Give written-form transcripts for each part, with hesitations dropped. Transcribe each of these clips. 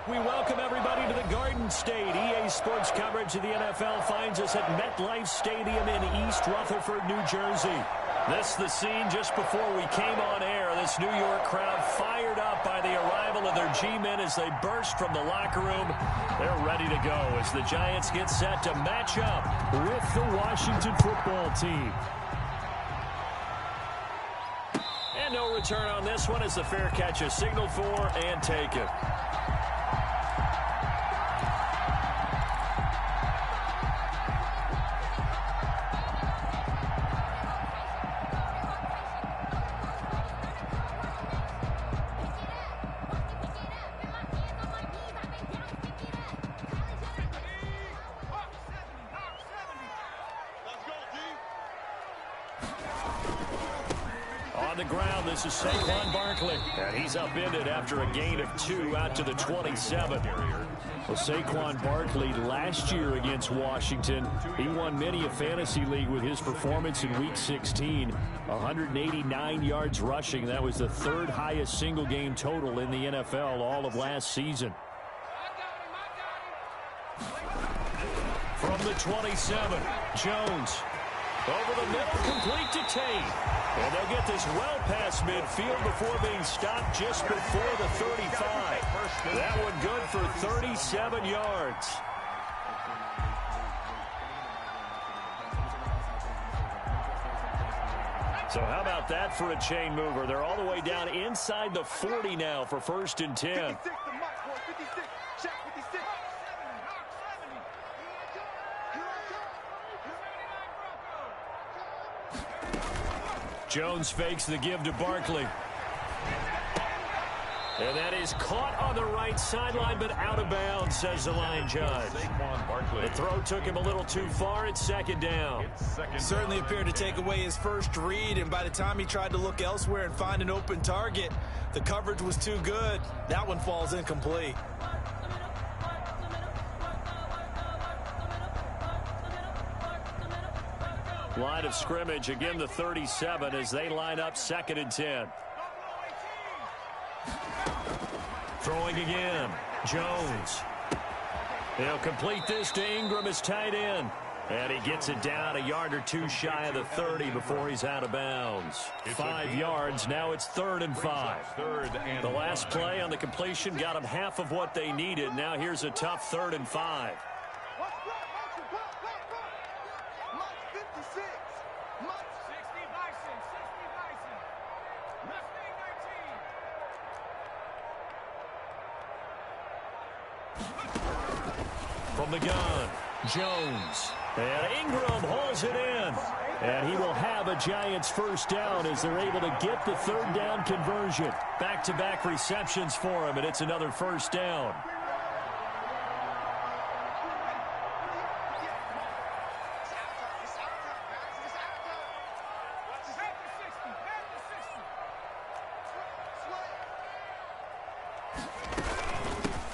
We welcome everybody to the Garden State. EA Sports coverage of the NFL finds us at MetLife Stadium in East Rutherford, New Jersey. This the scene just before we came on air. This New York crowd fired up by the arrival of their G-men as they burst from the locker room. They're ready to go as the Giants get set to match up with the Washington football team. And no return on this one as the fair catch is signaled for and taken. On the ground, this is Saquon Barkley, and he's upended after a gain of 2 out to the 27. Well, Saquon Barkley last year against Washington, he won many a fantasy league with his performance in Week 16. 189 yards rushing. That was the third highest single game total in the NFL all of last season. From the 27, Jones. Over the middle, complete to Tate. And they'll get this well past midfield before being stopped just before the 35. That one good for 37 yards. So how about that for a chain mover? They're all the way down inside the 40 now for 1st and 10. Jones fakes the give to Barkley. And that is caught on the right sideline, but out of bounds, says the line judge. The throw took him a little too far. It's 2nd down. Certainly appeared to take away his first read, and by the time he tried to look elsewhere and find an open target, the coverage was too good. That one falls incomplete. Line of scrimmage, again the 37 as they line up 2nd and 10. Throwing again, Jones. He'll complete this to Ingram as tight end. And he gets it down a yard or 2 shy of the 30 before he's out of bounds. 5 yards, now it's 3rd and 5. The last play on the completion got them half of what they needed. Now here's a tough 3rd and 5. From the gun, Jones. And Ingram hauls it in. And he will have a Giants 1st down as they're able to get the 3rd down conversion. Back-to-back receptions for him, and it's another 1st down.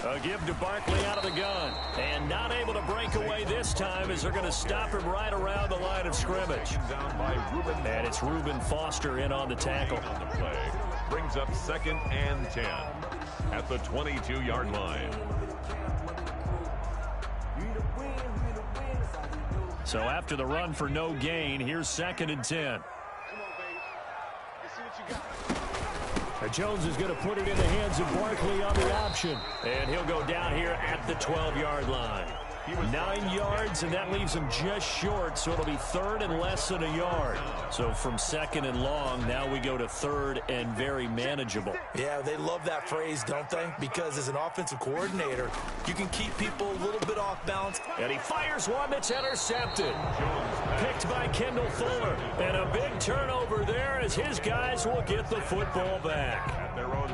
A give to Barkley out of the gun. And not able to break away this time as they're going to stop him right around the line of scrimmage. And it's Reuben Foster in on the tackle. On the play. Brings up 2nd and 10 at the 22-yard line. So after the run for no gain, here's 2nd and 10. Jones is going to put it in the hands of Barkley on the option. And he'll go down here at the 12-yard line. 9 yards, and that leaves him just short, so it'll be 3rd and less than a yard. So from 2nd and long, now we go to 3rd and very manageable. Yeah, they love that phrase, don't they? Because as an offensive coordinator, you can keep people a little bit off balance. And he fires one that's intercepted. Picked by Kendall Fuller. And a big turnover there as his guys will get the football back.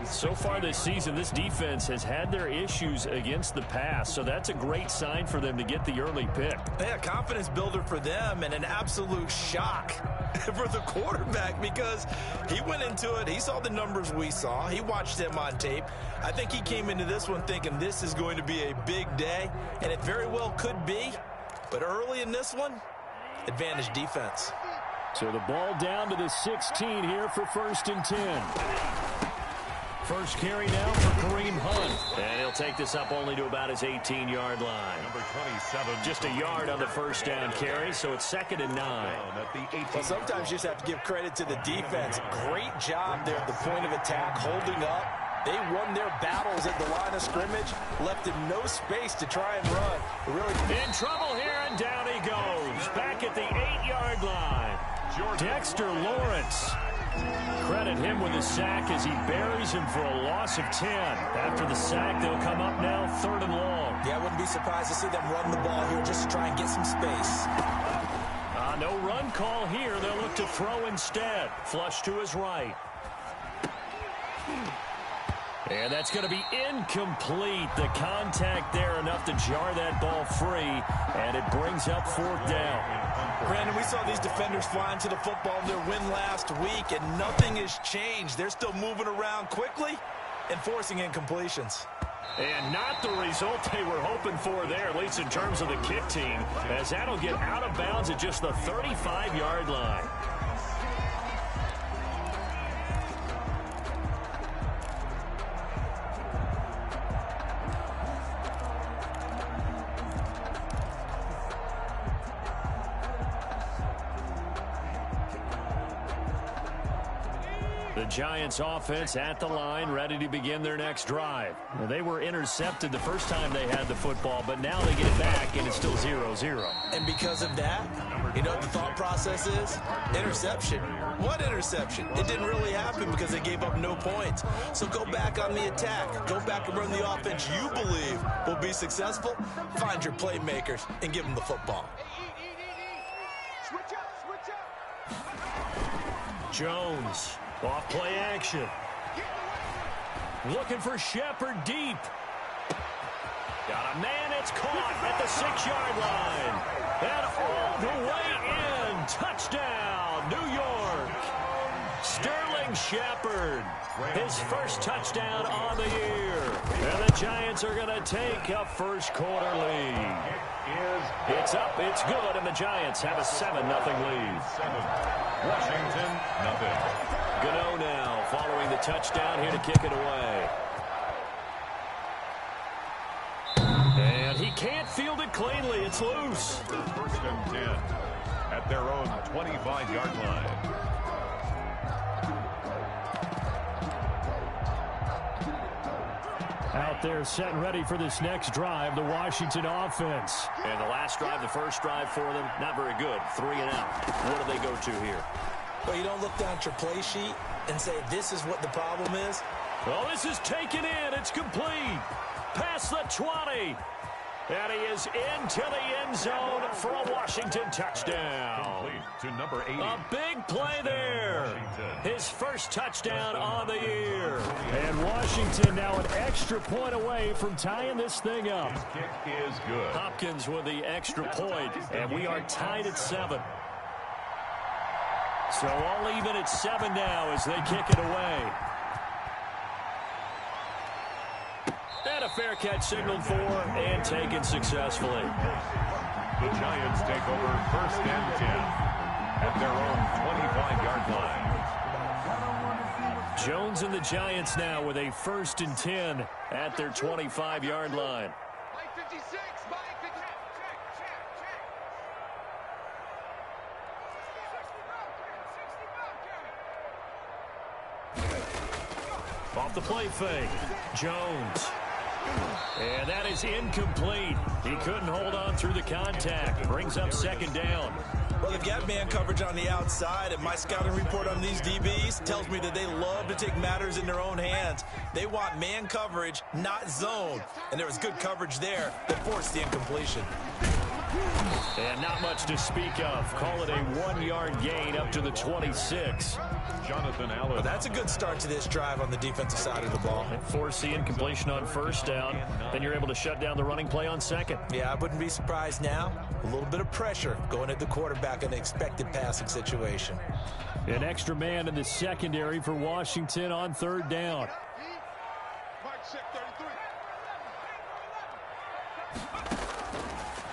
So far this season, this defense has had their issues against the pass, so that's a great sign for them to get the early pick. Yeah, confidence builder for them and an absolute shock for the quarterback because he went into it. He saw the numbers we saw. He watched them on tape. I think he came into this one thinking this is going to be a big day, and it very well could be. But early in this one, advantage defense. So the ball down to the 16 here for 1st and 10. First carry now for Kareem Hunt. And he'll take this up only to about his 18-yard line. Number 27. Just a yard on the first down carry, so it's 2nd and 9. Well, sometimes you just have to give credit to the defense. Great job there at the point of attack, holding up. They won their battles at the line of scrimmage, left him no space to try and run. Really in trouble here, and down he goes. Back at the 8-yard line. Dexter Lawrence. Credit him with a sack as he buries him for a loss of 10. After the sack, they'll come up now 3rd and long. Yeah, I wouldn't be surprised to see them run the ball here just to try and get some space. No run call here. They'll look to throw instead. Flush to his right. And that's going to be incomplete. The contact there enough to jar that ball free, and it brings up 4th down. Brandon, we saw these defenders flying to the football in their win last week, and nothing has changed. They're still moving around quickly and forcing incompletions. And not the result they were hoping for there, at least in terms of the kick team, as that'll get out of bounds at just the 35-yard line. The Giants offense at the line, ready to begin their next drive. Well, they were intercepted the first time they had the football, but now they get it back, and it's still 0-0. And because of that, you know what the thought process is? Interception. What interception? It didn't really happen because they gave up no points. So go back on the attack. Go back and run the offense you believe will be successful. Find your playmakers and give them the football. Jones. Off play action. Looking for Shepard deep. Got a man, it's caught at the 6-yard line. And all the way in. Touchdown, New York. Sterling Shepard. His first touchdown on the year. And the Giants are going to take a first quarter lead. It's up, it's good, and the Giants have a 7-0 lead. Washington, nothing. Gano now following the touchdown here to kick it away. And he can't field it cleanly. It's loose. 1st and 10 at their own 25-yard line. Out there set and ready for this next drive, the Washington offense. And the last drive, the first drive for them, not very good. 3 and out. What do they go to here? Well, you don't look down at your play sheet and say, this is what the problem is. Well, this is taken in. It's complete. Past the 20. And he is into the end zone for a Washington touchdown. Complete to number 80. A big play there. His first touchdown on the year. And Washington now an extra point away from tying this thing up. His kick is good. Hopkins with the extra point, and we are tied at 7. So all even at 7 now as they kick it away. And a fair catch signaled for and taken successfully. The Giants take over 1st and 10 at their own 25-yard line. Jones and the Giants now with a 1st and 10 at their 25-yard line. Off the play fake, Jones. And that is incomplete. He couldn't hold on through the contact. Brings up 2nd down. Well, they've got man coverage on the outside, and my scouting report on these DBs tells me that they love to take matters in their own hands. They want man coverage, not zone. And there was good coverage there that forced the incompletion. And not much to speak of. Call it a 1-yard gain up to the 26. Jonathan Allen. Well, that's a good start to this drive on the defensive side of the ball. And force the incompletion on 1st down. Then you're able to shut down the running play on 2nd. Yeah, I wouldn't be surprised now. A little bit of pressure going at the quarterback in an expected passing situation. An extra man in the secondary for Washington on 3rd down.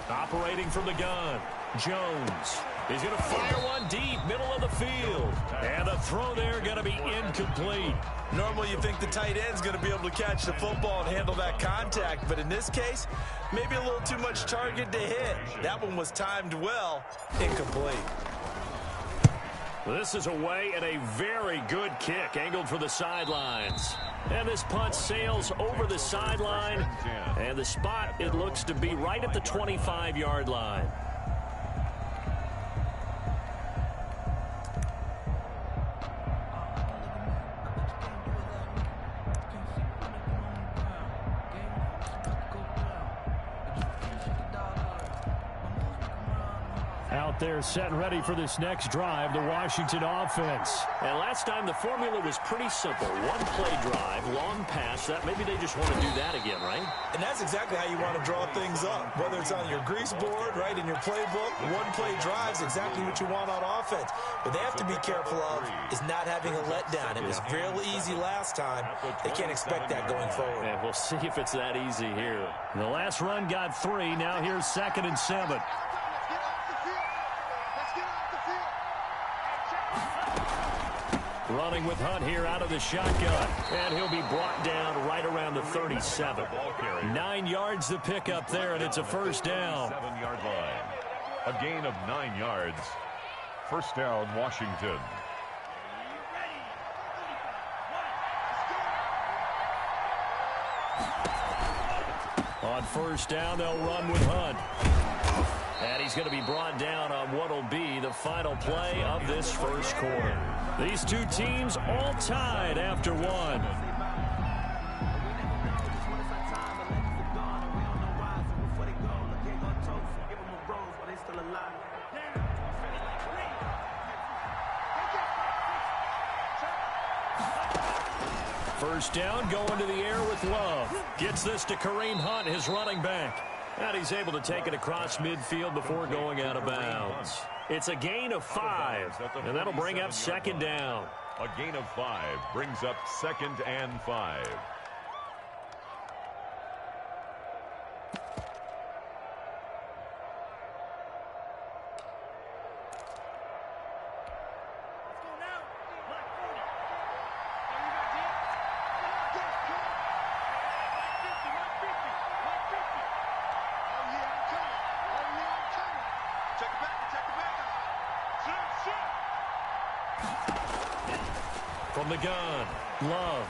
Operating from the gun, Jones. He's going to fire one deep, middle of the field. And the throw there going to be incomplete. Normally you think the tight end's going to be able to catch the football and handle that contact, but in this case, maybe a little too much target to hit. That one was timed well, incomplete. This is away and a very good kick, angled for the sidelines. And this punt sails over the sideline, and the spot, it looks to be right at the 25-yard line. Out there set and ready for this next drive, the Washington offense. And last time the formula was pretty simple. One play drive, long pass. That maybe they just want to do that again, right? And that's exactly how you want to draw things up. Whether it's on your grease board, right, in your playbook, one play drive is exactly what you want on offense. What they have to be careful of is not having a letdown. It was real easy last time. They can't expect that going forward. And we'll see if it's that easy here. The last run got 3. Now here's 2nd and 7. Running with Hunt here out of the shotgun. And he'll be brought down right around the 37. 9 yards to pick up there, and it's a first down. 7-yard line. A gain of 9 yards. First down, Washington. On first down, they'll run with Hunt. And he's going to be brought down on what will be the final play of this first quarter. These two teams all tied after one. First down, going to the air with Love. Gets this to Kareem Hunt, his running back. And he's able to take it across midfield before going out of bounds. It's a gain of 5, and that'll bring up 2nd down. A gain of 5 brings up 2nd and 5. From the gun, Love.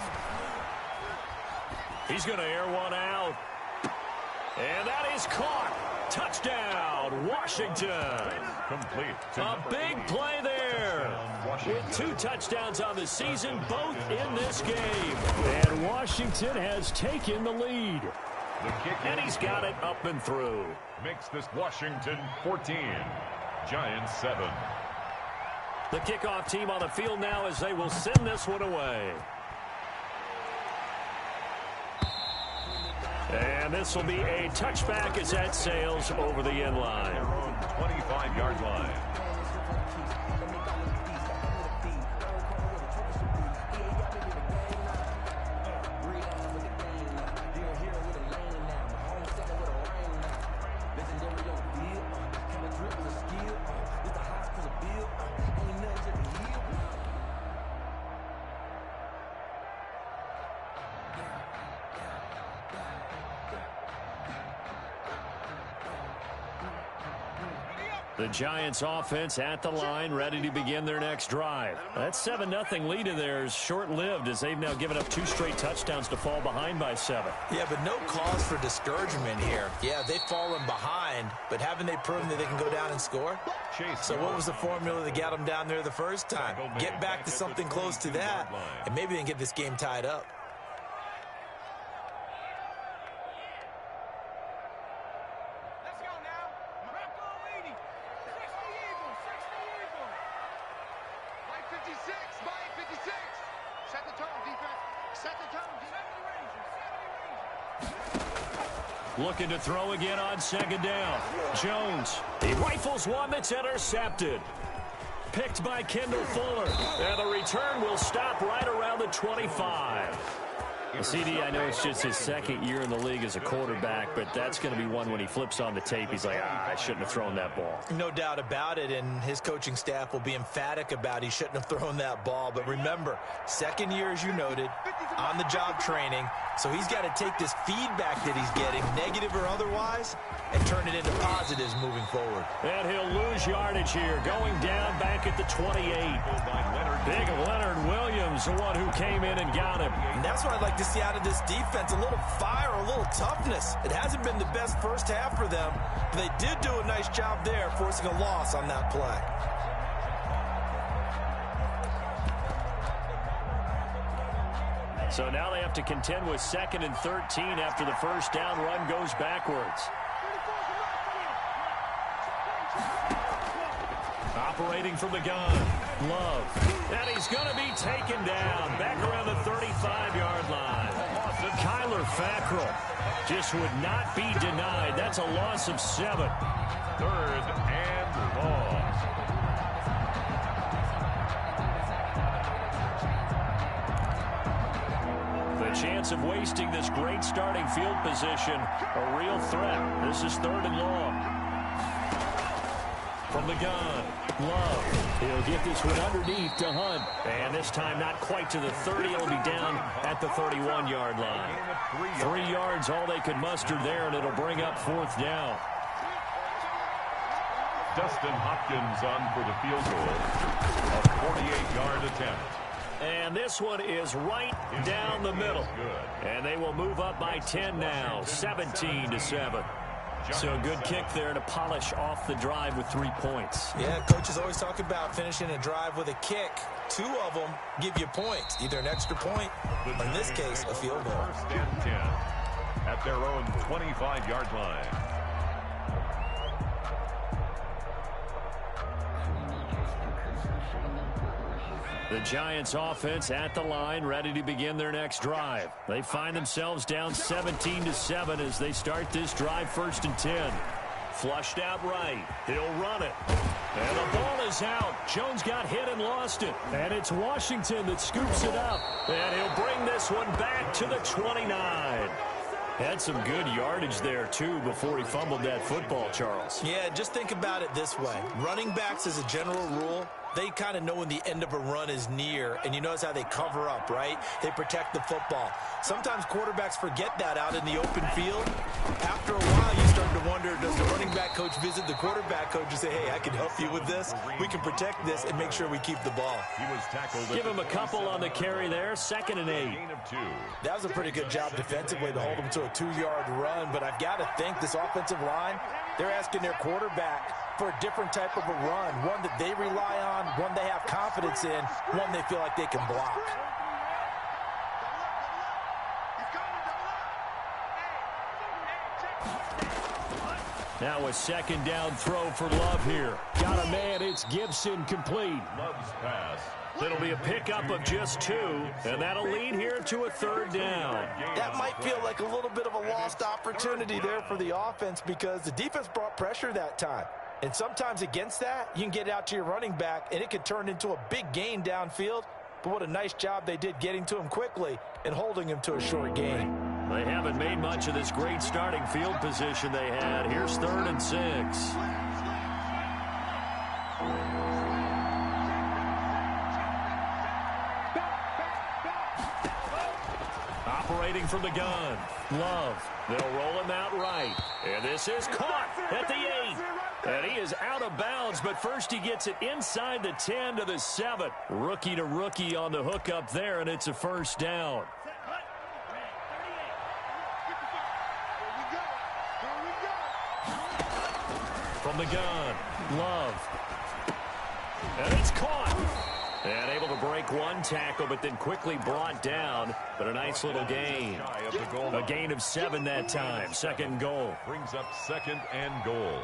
He's going to air one out. And that is caught. Touchdown, Washington. Complete. A big play there. With 2 touchdowns on the season, both in this game. And Washington has taken the lead. And he's got it up and through. Makes this Washington 14. Giants 7. The kickoff team on the field now as they will send this one away. And this will be a touchback as that sails over the end line. 25-yard line. The Giants offense at the line, ready to begin their next drive. That 7-0 lead of theirs short-lived as they've now given up 2 straight touchdowns to fall behind by 7. Yeah, but no cause for discouragement here. Yeah, they've fallen behind, but haven't they proven that they can go down and score? So what was the formula that got them down there the first time? Get back to something close to that, and maybe they can get this game tied up. Looking to throw again on 2nd down. Jones, he rifles one that's intercepted. Picked by Kendall Fuller. And the return will stop right around the 25. CD, I know it's just his second year in the league as a quarterback, but that's going to be one when he flips on the tape, he's like, I shouldn't have thrown that ball. No doubt about it, and his coaching staff will be emphatic about he shouldn't have thrown that ball. But remember, second year, as you noted, on-the-job training, so he's got to take this feedback that he's getting, negative or otherwise, and turn it into positives moving forward. And he'll lose yardage here, going down back at the 28. Big Leonard Williams, the one who came in and got him. And that's what I'd like to see out of this defense, a little fire, a little toughness. It hasn't been the best first half for them, but they did do a nice job there, forcing a loss on that play. So now they have to contend with 2nd and 13 after the first down run goes backwards. Operating from the gun, Love. And he's going to be taken down back around the 35-yard line. Kyler Fackrell just would not be denied. That's a loss of 7. 3rd and long. The chance of wasting this great starting field position, a real threat. This is 3rd and long. From the gun, Love. He'll get this one underneath to Hunt. And this time not quite to the 30. It'll be down at the 31-yard line. 3 yards, all they could muster there, and it'll bring up 4th down. Dustin Hopkins on for the field goal. A 48-yard attempt. And this one is right down the middle. And they will move up by 10 now, 17-7. So a good kick there to polish off the drive with 3 points. Yeah, coaches always talk about finishing a drive with a kick. 2 of them give you points, either an extra point or, in this case, a field goal. 1st and 10 at their own 25-yard line. The Giants offense at the line, ready to begin their next drive. They find themselves down 17-7 as they start this drive, 1st and 10. Flushed out right. He'll run it. And the ball is out. Jones got hit and lost it. And it's Washington that scoops it up. And he'll bring this one back to the 29. Had some good yardage there, too, before he fumbled that football, Charles. Yeah, just think about it this way. Running backs, as a general rule, they kind of know when the end of a run is near, and you notice how they cover up, right? They protect the football. Sometimes quarterbacks forget that out in the open field. After a while, you start to wonder, does the running back coach visit the quarterback coach and say, hey, I can help you with this? We can protect this and make sure we keep the ball. He was tackled. Give him a couple on the carry there, 2nd and 8. That was a pretty good job defensively to hold him to a 2-yard run, but I've got to think this offensive line, they're asking their quarterback for a different type of a run, one that they rely on, one they have confidence in, one they feel like they can block. Now a 2nd down throw for Love here. Got a man, it's Gibson, complete. Love's pass. It'll be a pickup of just 2, and that'll lead here to a 3rd down. That might feel like a little bit of a lost opportunity there for the offense because the defense brought pressure that time. And sometimes against that, you can get out to your running back, and it could turn into a big gain downfield. But what a nice job they did getting to him quickly and holding him to a short gain. They haven't made much of this great starting field position they had. Here's 3rd and 6. Operating from the gun, Love. They'll roll him out right. And this is caught at the 8. And he is out of bounds, but first he gets it inside the 10 to the 7. Rookie to rookie on the hook up there, and it's a 1st down. From the gun, Love. And it's caught. And able to break one tackle, but then quickly brought down. But a nice little gain. A gain of 7 that time. 2nd goal. Brings up 2nd and goal.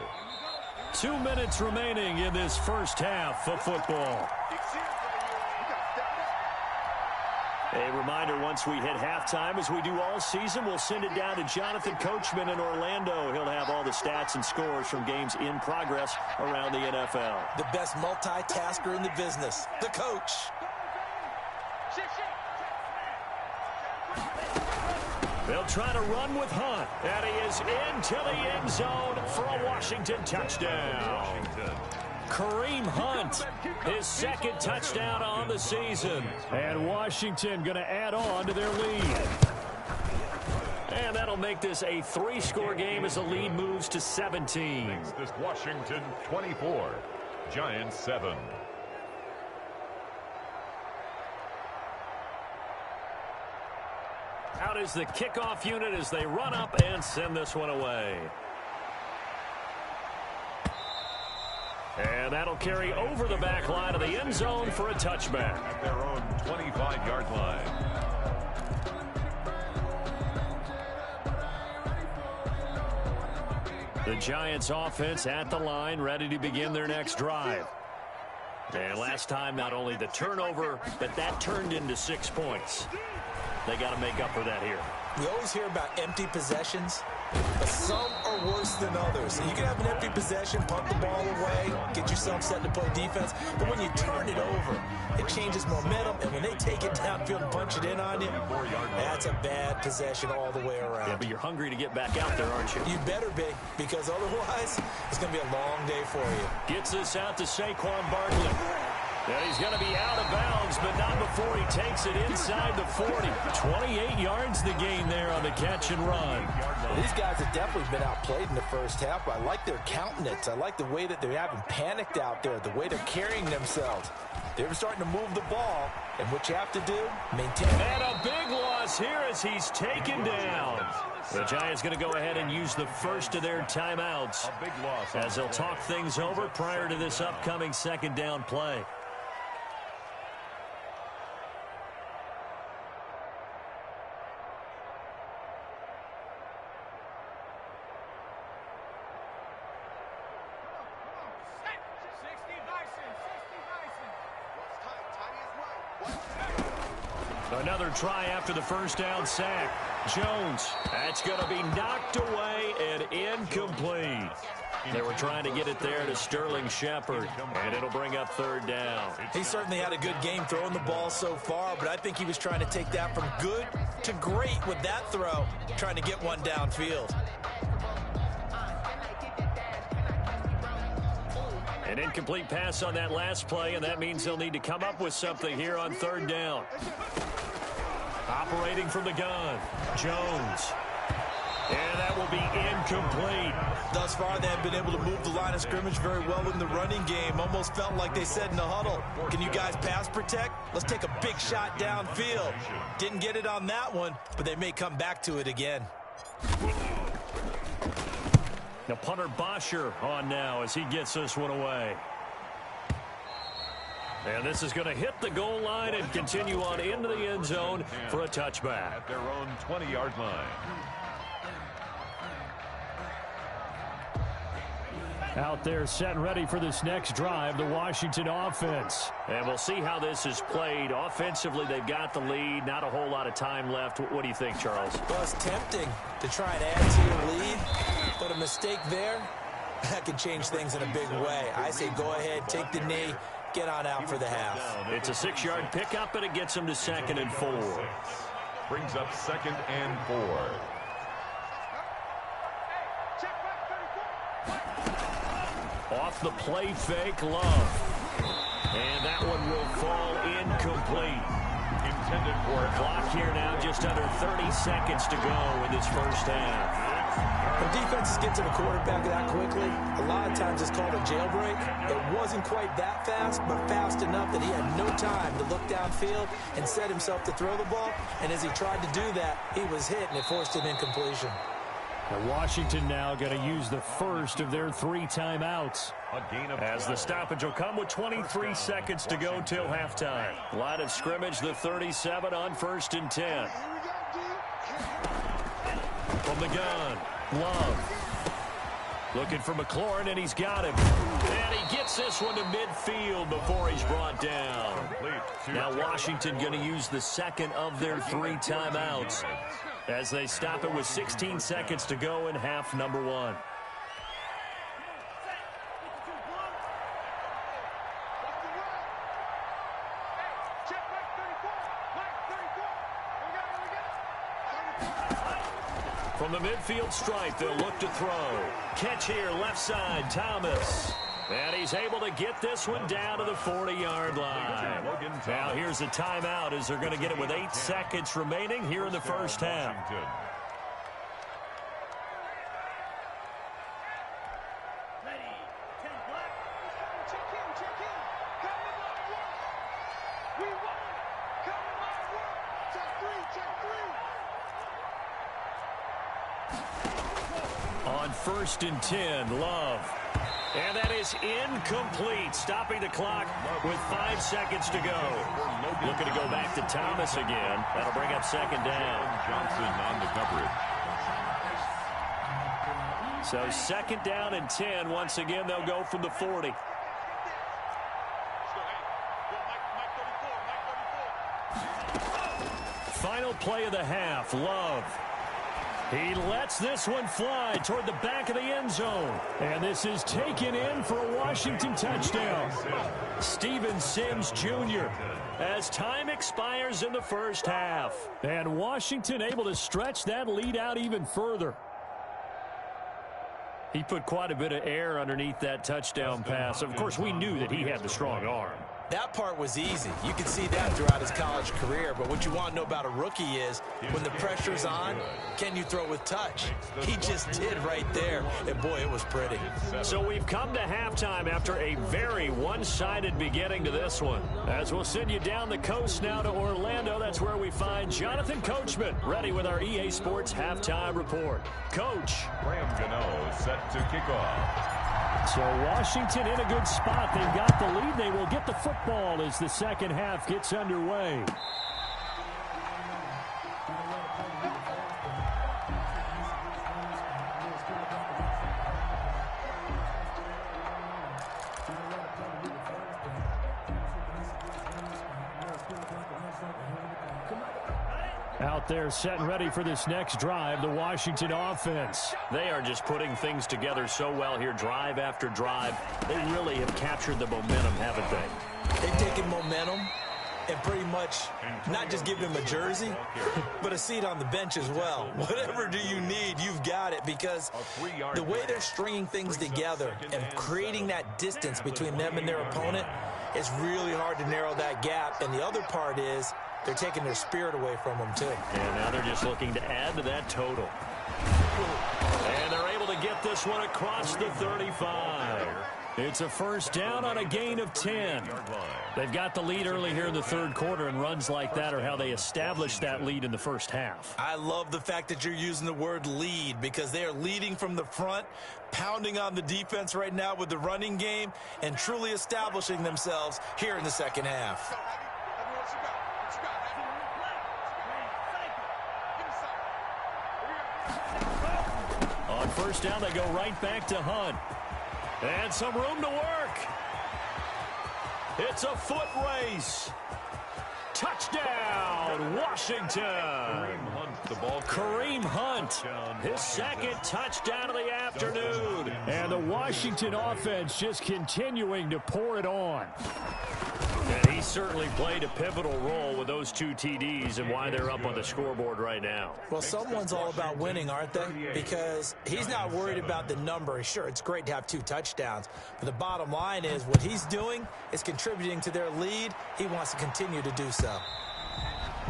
2 minutes remaining in this first half of football. A reminder, once we hit halftime, as we do all season, we'll send it down to Jonathan Coachman in Orlando. He'll have all the stats and scores from games in progress around the NFL. The best multitasker in the business, the coach. They'll try to run with Hunt. And he is into the end zone for a Washington touchdown. Kareem Hunt, his second touchdown on the season. And Washington going to add on to their lead. And that'll make this a 3-score game as the lead moves to 17. This Washington 24, Giants 7. Out is the kickoff unit as they run up and send this one away. And that'll carry over the back line of the end zone for a touchback. At their own 25-yard line. The Giants offense at the line, ready to begin their next drive. And last time, not only the turnover, but that turned into 6 points. They got to make up for that here. We always hear about empty possessions, but some are worse than others. So you can have an empty possession, punt the ball away, get yourself set to play defense, but when you turn it over, it changes momentum, and when they take it downfield and punch it in on you, that's a bad possession all the way around. Yeah, but you're hungry to get back out there, aren't you? You better be, because otherwise, it's going to be a long day for you. Gets this out to Saquon Barkley. And he's going to be out of bounds, but not before he takes it inside the 40. 28 yards the gain there on the catch and run. Well, these guys have definitely been outplayed in the first half. I like their countenance. I like the way that they haven't panicked out there, the way they're carrying themselves. They're starting to move the ball, and what you have to do, maintain it. And a big loss here as he's taken down. The Giants going to go ahead and use the first of their timeouts as they'll talk things over prior to this upcoming second down play. Another try after the first down sack. Jones, that's going to be knocked away and incomplete. They were trying to get it there to Sterling Shepard, and it'll bring up third down. He certainly had a good game throwing the ball so far, but I think he was trying to take that from good to great with that throw, trying to get one downfield. An incomplete pass on that last play, and that means they'll need to come up with something here on third down. Operating from the gun, Jones. And that will be incomplete. Thus far, they have been able to move the line of scrimmage very well in the running game. Almost felt like they said in the huddle, can you guys pass protect? Let's take a big shot downfield. Didn't get it on that one, but they may come back to it again. Now punter Bosher on now as he gets this one away. And this is going to hit the goal line and continue on into the end zone for a touchback. At their own 20-yard line. Out there set and ready for this next drive, the Washington offense. And we'll see how this is played. Offensively, they've got the lead. Not a whole lot of time left. What do you think, Charles? Well, it's tempting to try and add to your lead, but a mistake there, that can change things in a big way. I say go ahead, take the knee, get on out for the half. It's a 6-yard pickup, and it gets them to 2nd and 4. Brings up 2nd and 4. Off the play fake, Love. And that one will fall incomplete. Intended for a clock here now, just under 30 seconds to go in this first half. When defenses get to the quarterback that quickly, a lot of times it's called a jailbreak. It wasn't quite that fast, but fast enough that he had no time to look downfield and set himself to throw the ball. And as he tried to do that, he was hit, and it forced an incompletion. And Washington now going to use the first of their 3 timeouts. As the stoppage will come with 23 seconds to go till halftime. Line of scrimmage, the 37 on 1st and 10. From the gun, Love. Looking for McLaurin, and he's got him. And he gets this one to midfield before he's brought down. Now Washington going to use the second of their 3 timeouts as they stop it with 16 seconds to go in half number 1. From the midfield stripe, they'll look to throw. Catch here, left side, Thomas. And he's able to get this one down to the 40-yard line. Now here's a timeout as they're going to get it with 8 seconds remaining here in the first half. On 1st and 10, Love. And that is incomplete, stopping the clock with 5 seconds to go. Looking to go back to Thomas again. That'll bring up 2nd down. Johnson on the coverage. So 2nd down and 10. Once again, they'll go from the 40. Final play of the half, Love. He lets this one fly toward the back of the end zone. And this is taken in for a Washington touchdown. Steven Sims Jr. as time expires in the first half. And Washington able to stretch that lead out even further. He put quite a bit of air underneath that touchdown pass. Of course, we knew that he had the strong arm. That part was easy. You can see that throughout his college career. But what you want to know about a rookie is when the pressure's on, can you throw with touch? He just did right there. And, boy, it was pretty. So we've come to halftime after a very one-sided beginning to this one. As we'll send you down the coast now to Orlando, that's where we find Jonathan Coachman ready with our EA Sports Halftime Report. Coach. Graham Gano set to kick off. So Washington in a good spot. They've got the lead. They will get the football as the second half gets underway. Out there set and ready for this next drive, the Washington offense. They are just putting things together so well here, drive after drive. They really have captured the momentum, haven't they? They've taken momentum and pretty much not just given him a jersey, but a seat on the bench as well. Whatever do you need, you've got it, because the way they're stringing things together and creating that distance between them and their opponent, it's really hard to narrow that gap. And the other part is they're taking their spirit away from them, too. And now they're just looking to add to that total. And they're able to get this one across the 35. It's a first down on a gain of 10. They've got the lead early here in the third quarter, and runs like that are how they established that lead in the first half. I love the fact that you're using the word lead, because they are leading from the front, pounding on the defense right now with the running game, and truly establishing themselves here in the second half. On first down, they go right back to Hunt. And some room to work. It's a foot race. Touchdown, Washington. Kareem Hunt, his second touchdown of the afternoon. And the Washington offense just continuing to pour it on. And he certainly played a pivotal role with those 2 TDs and why they're up on the scoreboard right now. Well, someone's all about winning, aren't they? Because he's not worried about the number. Sure, it's great to have 2 touchdowns, but the bottom line is what he's doing is contributing to their lead. He wants to continue to do so.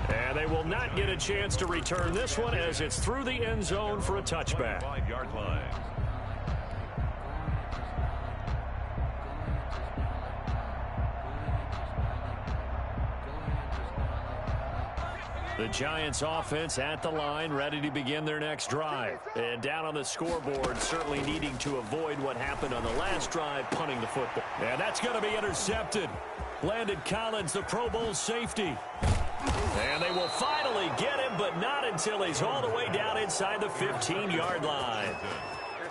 And they will not get a chance to return this one as it's through the end zone for a touchback. 5-yard line. The Giants offense at the line, ready to begin their next drive. And down on the scoreboard, certainly needing to avoid what happened on the last drive, punting the football. And that's going to be intercepted. Landon Collins, the Pro Bowl safety. And they will finally get him, but not until he's all the way down inside the 15-yard line.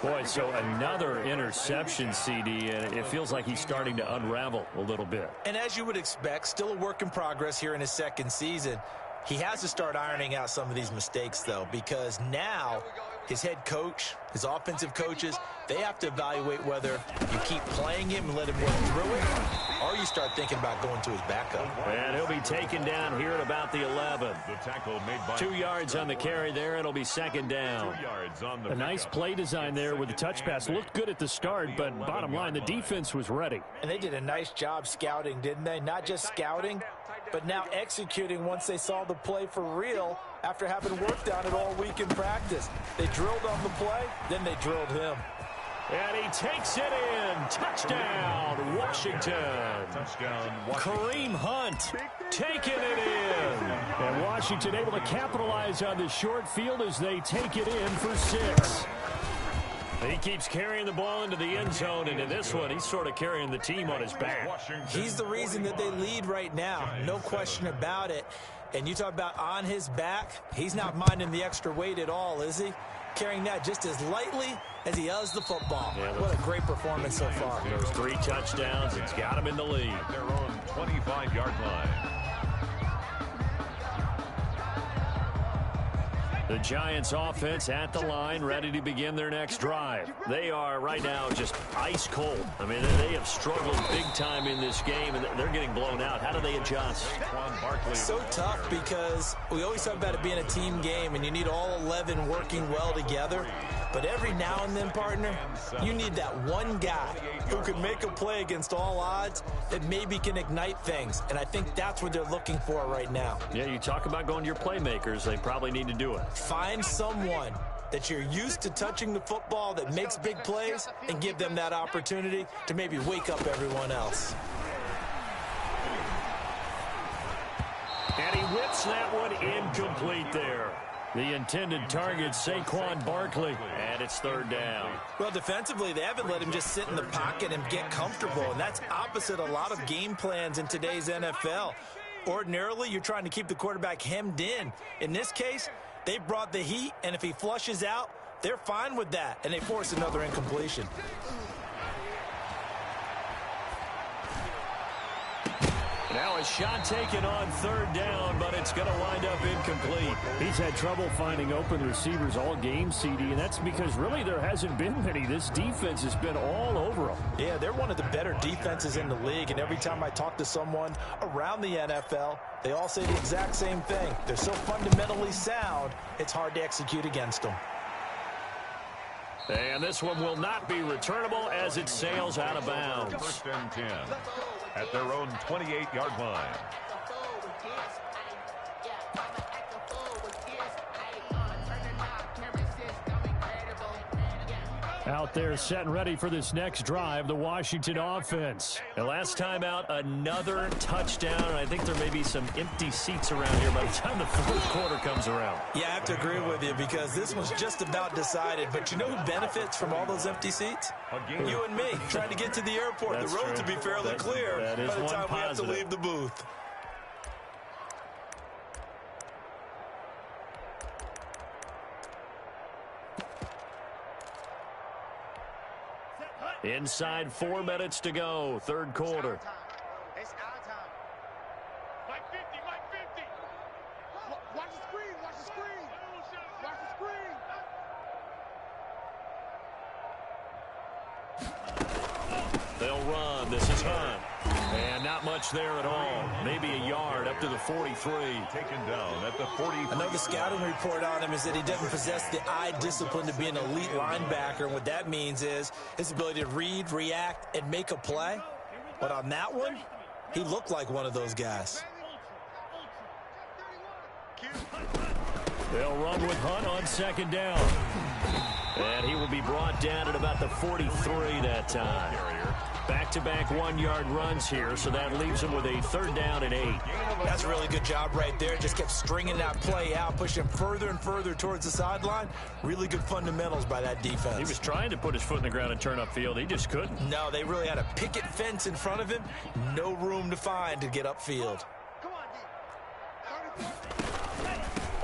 Boy, so another interception, CD, and it feels like he's starting to unravel a little bit. And as you would expect, still a work in progress here in his second season. He has to start ironing out some of these mistakes, though, because now his head coach, his offensive coaches, they have to evaluate whether you keep playing him and let him work through it, or you start thinking about going to his backup. And he'll be taken down here at about the 11. The tackle made by 2 yards on the carry there. It'll be second down. 2 yards on the A nice play design there with the touch pass. Looked good at the start, but bottom line, the defense was ready. And they did a nice job scouting, didn't they? Not just scouting, but now executing once they saw the play for real after having worked on it all week in practice. They drilled on the play, then they drilled him. And he takes it in. Touchdown, Washington. touchdown. Kareem Hunt taking it in. And Washington able to capitalize on the short field as they take it in for 6. He keeps carrying the ball into the end zone, and in this one, he's sort of carrying the team on his back. He's the reason that they lead right now, no question about it. And you talk about on his back, he's not minding the extra weight at all, is he? Carrying that just as lightly as he does the football. Yeah, what a great performance so far. Those 3 touchdowns, it's got him in the lead. Their own 25-yard line. The Giants offense at the line, ready to begin their next drive. They are right now just ice cold. I mean, they have struggled big time in this game, and they're getting blown out. How do they adjust? So tough because we always talk about it being a team game, and you need all 11 working well together. But every now and then, partner, you need that one guy who can make a play against all odds that maybe can ignite things. And I think that's what they're looking for right now. Yeah, you talk about going to your playmakers. They probably need to do it. Find someone that you're used to touching the football that makes big plays and give them that opportunity to maybe wake up everyone else. And he whips that one incomplete there. The intended target, Saquon Barkley, and it's 3rd down. Well, defensively, they haven't let him just sit in the pocket and get comfortable, and that's opposite a lot of game plans in today's NFL. Ordinarily, you're trying to keep the quarterback hemmed in. In this case, they brought the heat, and if he flushes out, they're fine with that, and they force another incompletion. Now a shot taken on 3rd down, but it's going to wind up incomplete. He's had trouble finding open receivers all game, CD, and that's because really there hasn't been many. This defense has been all over them. Yeah, they're one of the better defenses in the league, and every time I talk to someone around the NFL, they all say the exact same thing. They're so fundamentally sound, it's hard to execute against them. And this one will not be returnable as it sails out of bounds. 1st and 10 at their own 28-yard line. Out there set and ready for this next drive, the Washington offense. And last time out, another touchdown. I think there may be some empty seats around here by the time the 4th quarter comes around. Yeah, I have to agree with you because this was just about decided. But you know who benefits from all those empty seats? You and me, trying to get to the airport. That's the roads true. will be fairly clear that is by the one time we have to positive. leave the booth. Inside 4 minutes to go, 3rd quarter. It's our time. Mike 50, Mike 50. Watch the screen, watch the screen. Watch the screen. They'll run. This is Hunt. And not much there at all. Maybe a yard up to the 43. Taken down at the 43. I know the scouting report on him is that he doesn't possess the eye discipline to be an elite linebacker. And what that means is his ability to read, react, and make a play. But on that one, he looked like one of those guys. They'll run with Hunt on 2nd down. And he will be brought down at about the 43 that time. Back-to-back 1-yard runs here, so that leaves him with a 3rd down and 8. That's a really good job right there. Just kept stringing that play out, pushing him further and further towards the sideline. Really good fundamentals by that defense. He was trying to put his foot in the ground and turn upfield. He just couldn't. No, they really had a picket fence in front of him. No room to find to get upfield. Come on, D.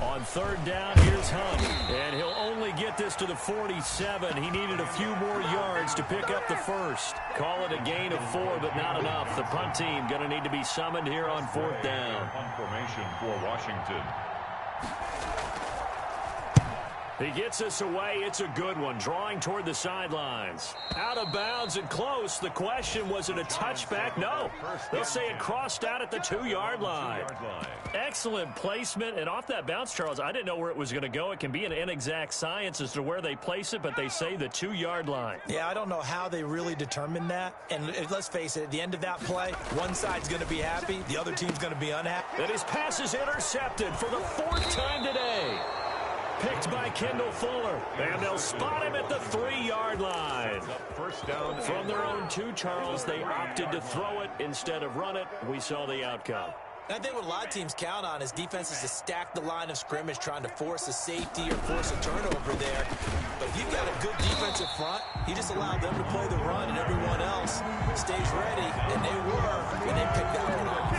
On On third down, here's Hunt. And he'll only get this to the 47. He needed a few more yards to pick up the first. Call it a gain of 4, but not enough. The punt team going to need to be summoned here on fourth down. Punt formation for Washington. He gets us away. It's a good one. Drawing toward the sidelines. Out of bounds and close. The question, was it a touchback? No. They'll say it crossed out at the 2-yard line. Excellent placement. And off that bounce, Charles, I didn't know where it was going to go. It can be an inexact science as to where they place it, but they say the 2-yard line. Yeah, I don't know how they really determined that. And let's face it, at the end of that play, one side's going to be happy, the other team's going to be unhappy. And his pass is intercepted for the 4th time today. Picked by Kendall Fuller, and they'll spot him at the 3-yard line. First down. From their own 2, Charles, they opted to throw it instead of run it. We saw the outcome. And I think what a lot of teams count on is defenses to stack the line of scrimmage, trying to force a safety or force a turnover there. But if you've got a good defensive front, you just allow them to play the run, and everyone else stays ready, and they were when they picked that one off.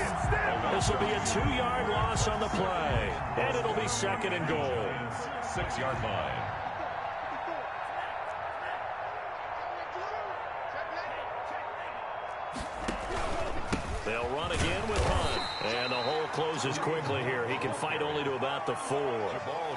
This will be a 2-yard loss on the play, and it'll be 2nd and goal. 6-yard line. They'll run again with Hunt. And the hole closes quickly here. He can fight only to about the 4.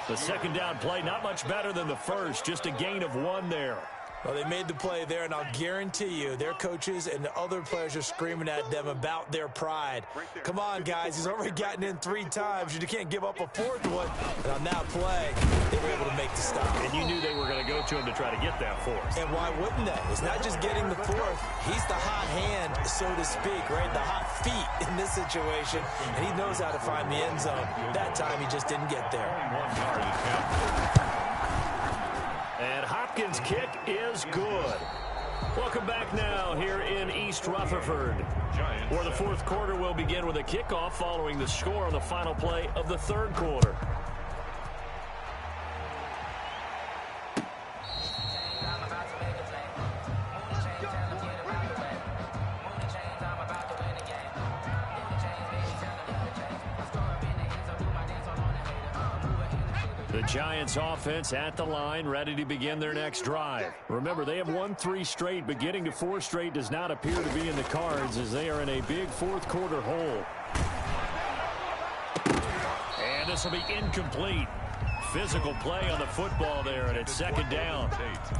The 2nd down play, not much better than the first. Just a gain of 1 there. Well, they made the play there, and I'll guarantee you their coaches and the other players are screaming at them about their pride. Come on, guys. He's already gotten in 3 times. You can't give up a 4th one. And on that play, they were able to make the stop. And you knew they were going to go to him to try to get that 4th. And why wouldn't they? It's not just getting the 4th. He's the hot hand, so to speak, right? The hot feet in this situation. And he knows how to find the end zone. That time, he just didn't get there. 1 yard attempt. And Hopkins' kick is good. Welcome back now here in East Rutherford, where the 4th quarter will begin with a kickoff following the score on the final play of the 3rd quarter. The Giants offense at the line, ready to begin their next drive. Remember, they have won 3 straight, but getting to 4 straight does not appear to be in the cards as they are in a big 4th quarter hole. And this will be incomplete. Physical play on the football there, and it's 2nd down.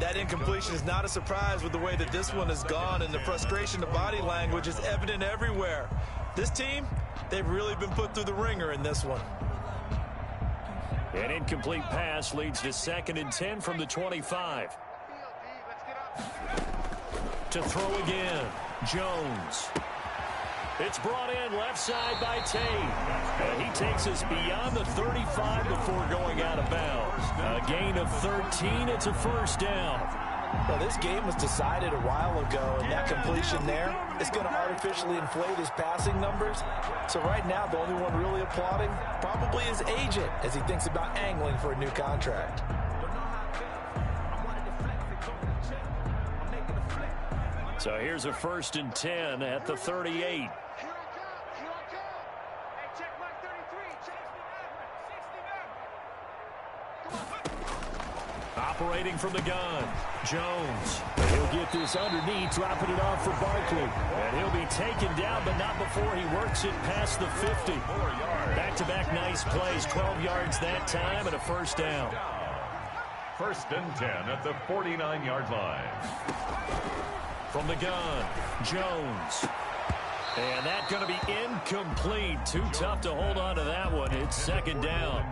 That incompletion is not a surprise with the way that this one has gone, and the frustration, the body language is evident everywhere. This team, they've really been put through the ringer in this one. An incomplete pass leads to 2nd and 10 from the 25. To throw again, Jones. It's brought in left side by Tate. And he takes us beyond the 35 before going out of bounds. A gain of 13. It's a 1st down. Well, this game was decided a while ago, and that completion there is going to artificially inflate his passing numbers. So right now, the only one really applauding probably his agent as he thinks about angling for a new contract. So here's a 1st and 10 at the 38. Operating from the gun, Jones. He'll get this underneath, dropping it off for Barkley. And he'll be taken down, but not before he works it past the 50. Back-to-back nice plays, 12 yards that time, and a 1st down. 1st and 10 at the 49-yard line. From the gun, Jones. And that's going to be incomplete. Too tough to hold on to that one. It's 2nd down.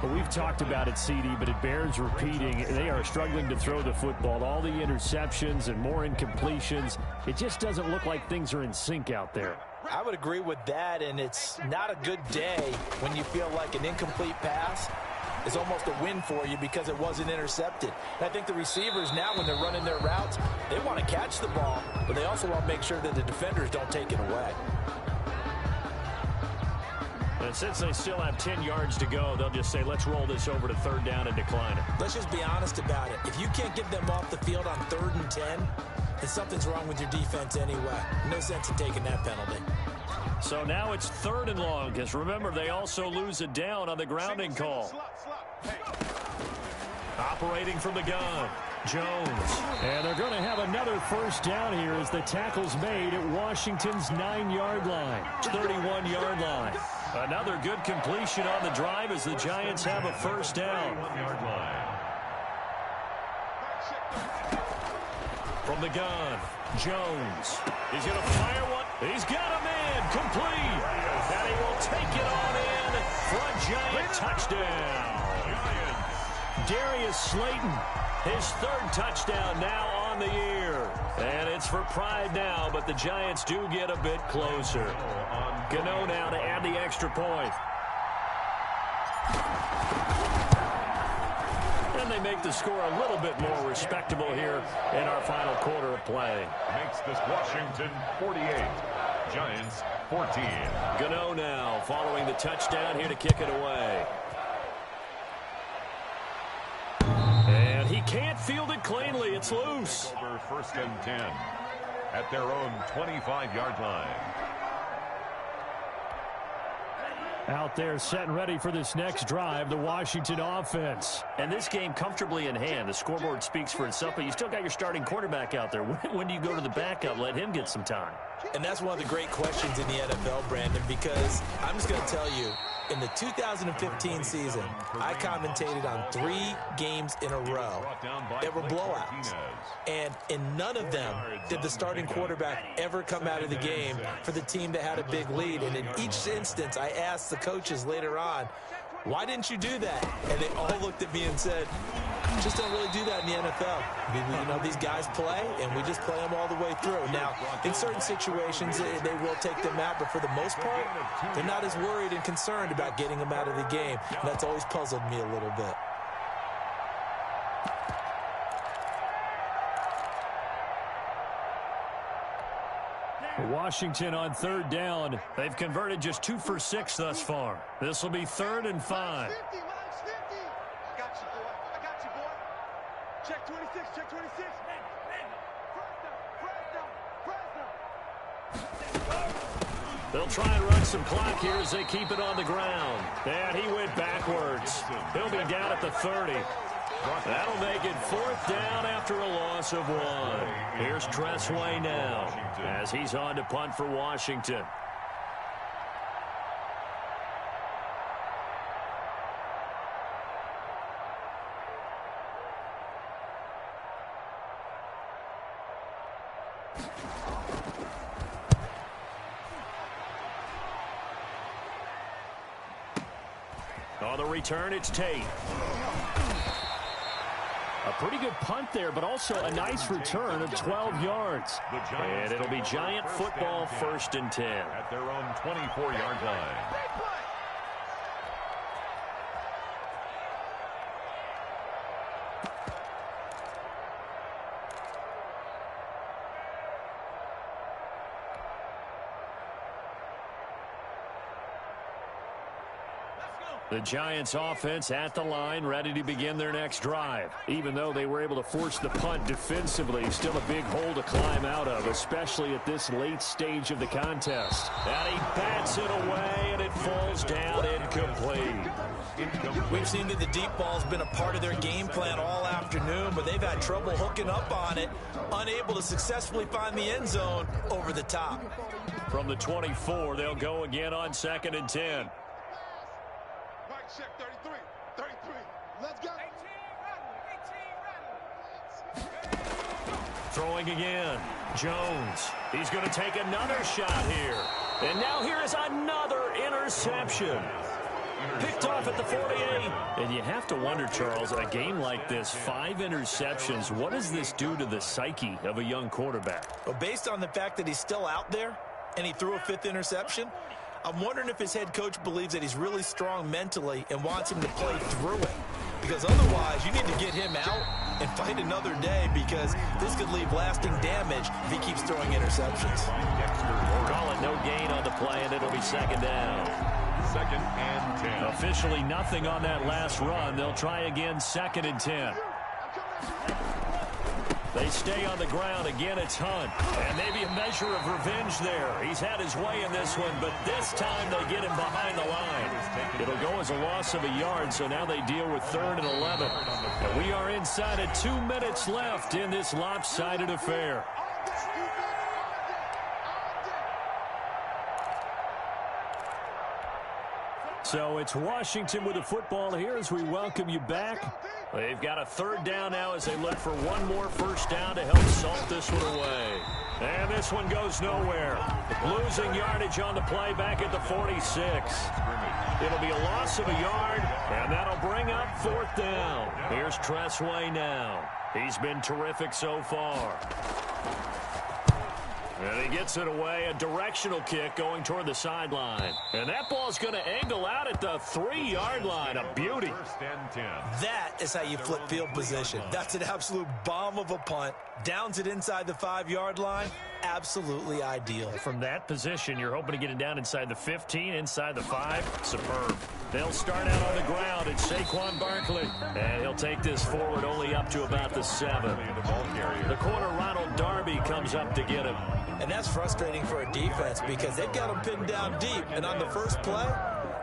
Well, we've talked about it, CD, but it bears repeating. They are struggling to throw the football. All the interceptions and more incompletions. It just doesn't look like things are in sync out there. I would agree with that, and it's not a good day when you feel like an incomplete pass is almost a win for you because it wasn't intercepted. And I think the receivers now, when they're running their routes, they want to catch the ball, but they also want to make sure that the defenders don't take it away. And since they still have 10 yards to go, they'll just say, let's roll this over to 3rd down and decline it. Let's just be honest about it. If you can't get them off the field on 3rd and 10, then something's wrong with your defense anyway. No sense in taking that penalty. So now it's 3rd and long, because remember, they also lose a down on the grounding call. Operating from the gun, Jones. And they're going to have another first down here as the tackle's made at Washington's 9-yard line, 31-yard line. Another good completion on the drive as the Giants have a first down. From the gun, Jones. He's going to fire one. He's got a man complete. And he will take it on in for a Giant touchdown. Darius Slayton, his 3rd touchdown now on the year. And it's for pride now, but the Giants do get a bit closer. Gano now to add the extra point. And they make the score a little bit more respectable here in our final quarter of play. Makes this Washington 48, Giants 14. Gano now following the touchdown here to kick it away. And he can't field it cleanly. It's loose. Over 1st and 10 at their own 25-yard line. Out there set and ready for this next drive, the Washington offense. And this game comfortably in hand. The scoreboard speaks for itself, but you still got your starting quarterback out there. When do you go to the backup? Let him get some time. And that's one of the great questions in the NFL, Brandon, because I'm just going to tell you, in the 2015 season, I commentated on 3 games in a row that were blowouts. And in none of them did the starting quarterback ever come out of the game for the team that had a big lead. And in each instance, I asked the coaches later on, why didn't you do that? And they all looked at me and said, just don't really do that in the NFL. You know, these guys play, and we just play them all the way through. Now, in certain situations, they will take them out, but for the most part, they're not as worried and concerned about getting them out of the game. And that's always puzzled me a little bit. Washington on 3rd down. They've converted just 2 for 6 thus far. This will be 3rd and 5. I got you, boy. Check 26, check 26. They'll try and run some clock here as they keep it on the ground. And he went backwards. He'll be down at the 30. That'll make it 4th down after a loss of 1. Here's Tressway now as he's on to punt for Washington. On the return, it's Tate. A pretty good punt there, but also a nice return of 12 yards. And it'll be Giant football 1st and 10. At their own 24-yard line. The Giants offense at the line, ready to begin their next drive. Even though they were able to force the punt defensively, still a big hole to climb out of, especially at this late stage of the contest. And he bats it away, and it falls down incomplete. We've seen that the deep ball's been a part of their game plan all afternoon, but they've had trouble hooking up on it, unable to successfully find the end zone over the top. From the 24, they'll go again on 2nd and 10. Check 33. 33. Let's go. 18 Throwing again. Jones. He's going to take another shot here. And now here is another interception. Picked off at the 48. And you have to wonder, Charles, a game like this, 5 interceptions, what does this do to the psyche of a young quarterback? Well, based on the fact that he's still out there and he threw a 5th interception, I'm wondering if his head coach believes that he's really strong mentally and wants him to play through it. Because otherwise, you need to get him out and fight another day, because this could leave lasting damage if he keeps throwing interceptions. Call it no gain on the play, and it'll be 2nd down. 2nd and 10. Officially nothing on that last run. They'll try again 2nd and 10. They stay on the ground. Again, it's Hunt. And maybe a measure of revenge there. He's had his way in this one, but this time they get him behind the line. It'll go as a loss of a yard, so now they deal with 3rd and 11. And we are inside of 2 minutes left in this lopsided affair. So it's Washington with the football here as we welcome you back. They've got a 3rd down now as they look for one more first down to help salt this one away. And this one goes nowhere. Losing yardage on the play back at the 46. It'll be a loss of a yard, and that'll bring up 4th down. Here's Tressway now. He's been terrific so far. And he gets it away, a directional kick going toward the sideline. And that ball's going to angle out at the 3-yard line. A beauty. That is how you flip field position. That's an absolute bomb of a punt. Downs it inside the 5-yard line. Absolutely ideal. From that position, you're hoping to get it down inside the 15, inside the 5. Superb. They'll start out on the ground. It's Saquon Barkley. And he'll take this forward only up to about the 7. The corner, Ronald Darby, comes up to get him. And that's frustrating for a defense because they've got him pinned down deep. And on the first play,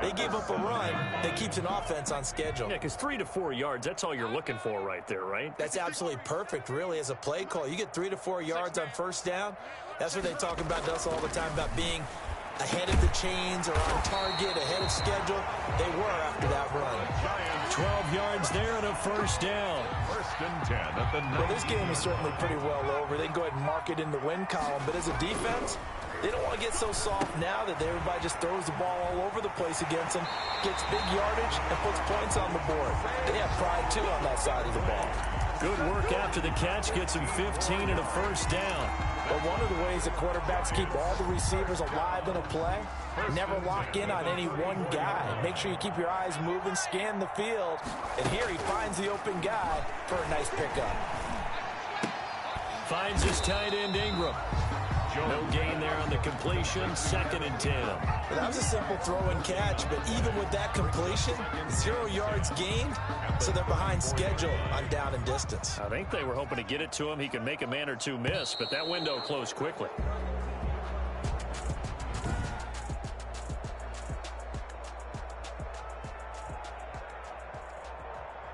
they gave up a run that keeps an offense on schedule. Yeah, because 3 to 4 yards, that's all you're looking for right there, right? That's absolutely perfect, really, as a play call. You get 3 to 4 yards on first down. That's what they talk about to us all the time, about being ahead of the chains or on target, ahead of schedule. They were after that run. 12 yards there and a first down. 1st and 10 at the 9. Well, this game is certainly pretty well over. They can go ahead and mark it in the win column. But as a defense, they don't want to get so soft now that everybody just throws the ball all over the place against them, gets big yardage, and puts points on the board. They have pride, too, on that side of the ball. Good work after the catch. Gets him 15 and a first down. But one of the ways that quarterbacks keep all the receivers alive in a play, never lock in on any one guy. Make sure you keep your eyes moving, scan the field. And here he finds the open guy for a nice pickup. Finds his tight end, Ingram. No gain there on the completion. 2nd and 10. Well, that was a simple throw and catch, but even with that completion, 0 yards gained, so they're behind schedule on down and distance. I think they were hoping to get it to him. He could make a man or two miss, but that window closed quickly.